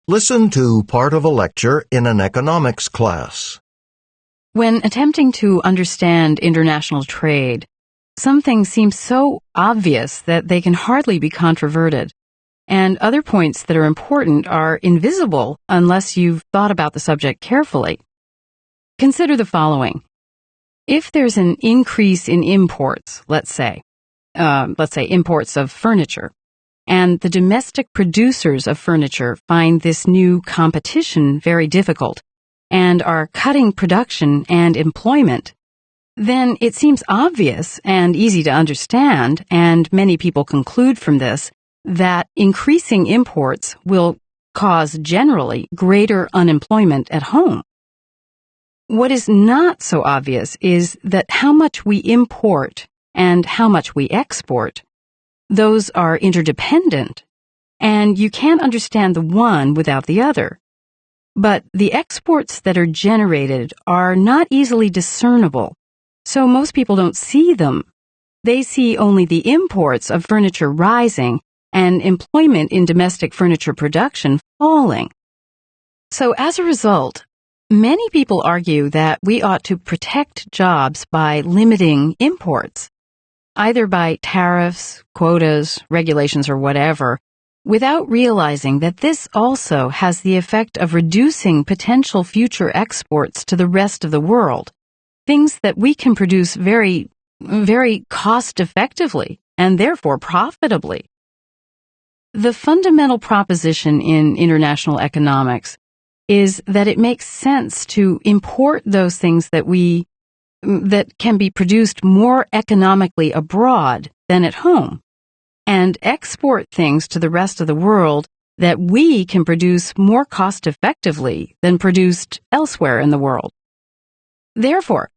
Listen to part of a lecture in an economics class. When attempting to understand international trade, some things seem so obvious that they can hardly be controverted, and other points that are important are invisible unless you've thought about the subject carefully. Consider the following. If there's an increase in imports, let's say imports of furniture, and the domestic producers of furniture find this new competition very difficult and are cutting production and employment, then it seems obvious and easy to understand, and many people conclude from this, that increasing imports will cause generally greater unemployment at home. What is not so obvious is that how much we import and how much we export, those are interdependent, and you can't understand the one without the other. But the exports that are generated are not easily discernible, so most people don't see them. They see only the imports of furniture rising and employment in domestic furniture production falling. So as a result, many people argue that we ought to protect jobs by limiting imports, either by tariffs, quotas, regulations, or whatever, without realizing that this also has the effect of reducing potential future exports to the rest of the world, things that we can produce very, very cost-effectively and therefore profitably. The fundamental proposition in international economics is that it makes sense to import those things that can be produced more economically abroad than at home, and export things to the rest of the world that we can produce more cost-effectively than produced elsewhere in the world. Therefore,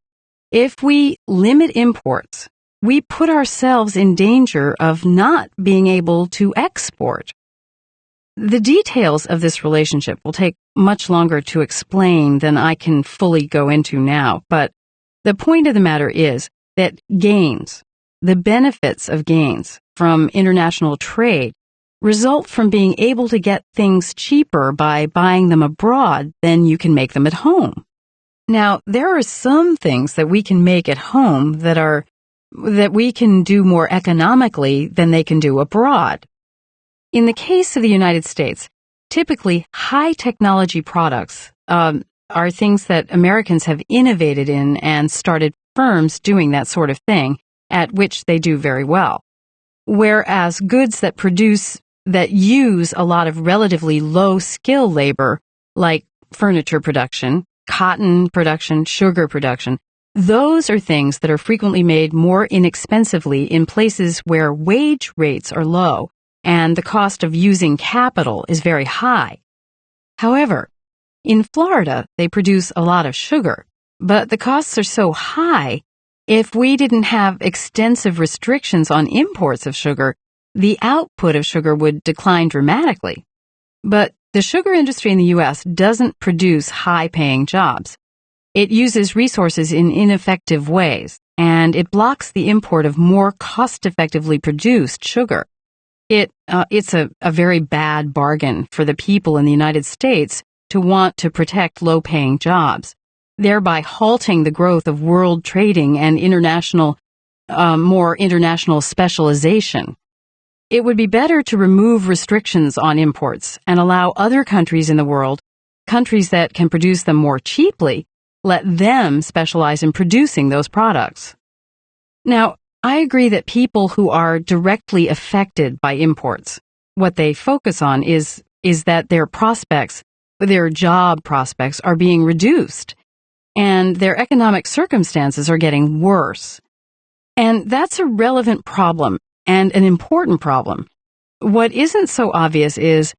if we limit imports, we put ourselves in danger of not being able to export. The details of this relationship will take much longer to explain than I can fully go into now, but the point of the matter is that gains, the benefits of gains from international trade, result from being able to get things cheaper by buying them abroad than you can make them at home. Now, there are some things that we can make at home that we can do more economically than they can do abroad. In the case of the United States, typically high technology products are things that Americans have innovated in and started firms doing that sort of thing, at which they do very well. Whereas goods that use a lot of relatively low skill labor, like furniture production, cotton production, sugar production, those are things that are frequently made more inexpensively in places where wage rates are low and the cost of using capital is very high. However, in Florida, they produce a lot of sugar, but the costs are so high, if we didn't have extensive restrictions on imports of sugar, the output of sugar would decline dramatically. But the sugar industry in the U.S. doesn't produce high-paying jobs. It uses resources in ineffective ways, and it blocks the import of more cost-effectively produced sugar. It's a very bad bargain for the people in the United States to want to protect low-paying jobs, thereby halting the growth of world trading and more international specialization. It would be better to remove restrictions on imports and allow other countries in the world, countries that can produce them more cheaply, let them specialize in producing those products. Now, I agree that people who are directly affected by imports, what they focus on is that their job prospects are being reduced, and their economic circumstances are getting worse. And that's a relevant problem and an important problem. What isn't so obvious is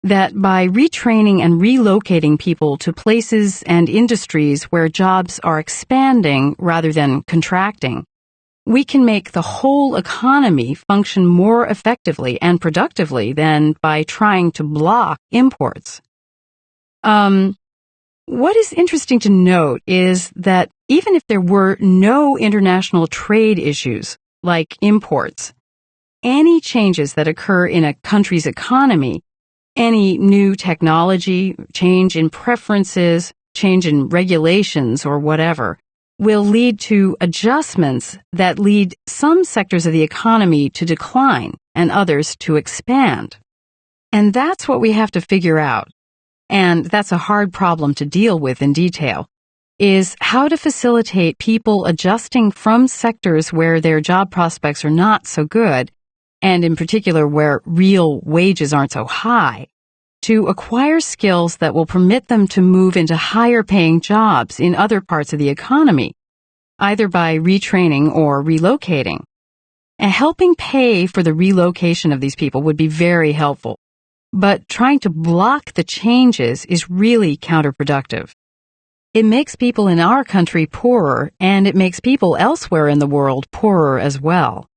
that by retraining and relocating people to places and industries where jobs are expanding rather than contracting, we can make the whole economy function more effectively and productively than by trying to block imports. What is interesting to note is that even if there were no international trade issues like imports, any changes that occur in a country's economy Any new technology, change in preferences, change in regulations, or whatever, will lead to adjustments that lead some sectors of the economy to decline and others to expand. And that's what we have to figure out. And that's a hard problem to deal with in detail, is how to facilitate people adjusting from sectors where their job prospects are not so good, and in particular where real wages aren't so high, to acquire skills that will permit them to move into higher-paying jobs in other parts of the economy, either by retraining or relocating. And helping pay for the relocation of these people would be very helpful, but trying to block the changes is really counterproductive. It makes people in our country poorer, and it makes people elsewhere in the world poorer as well.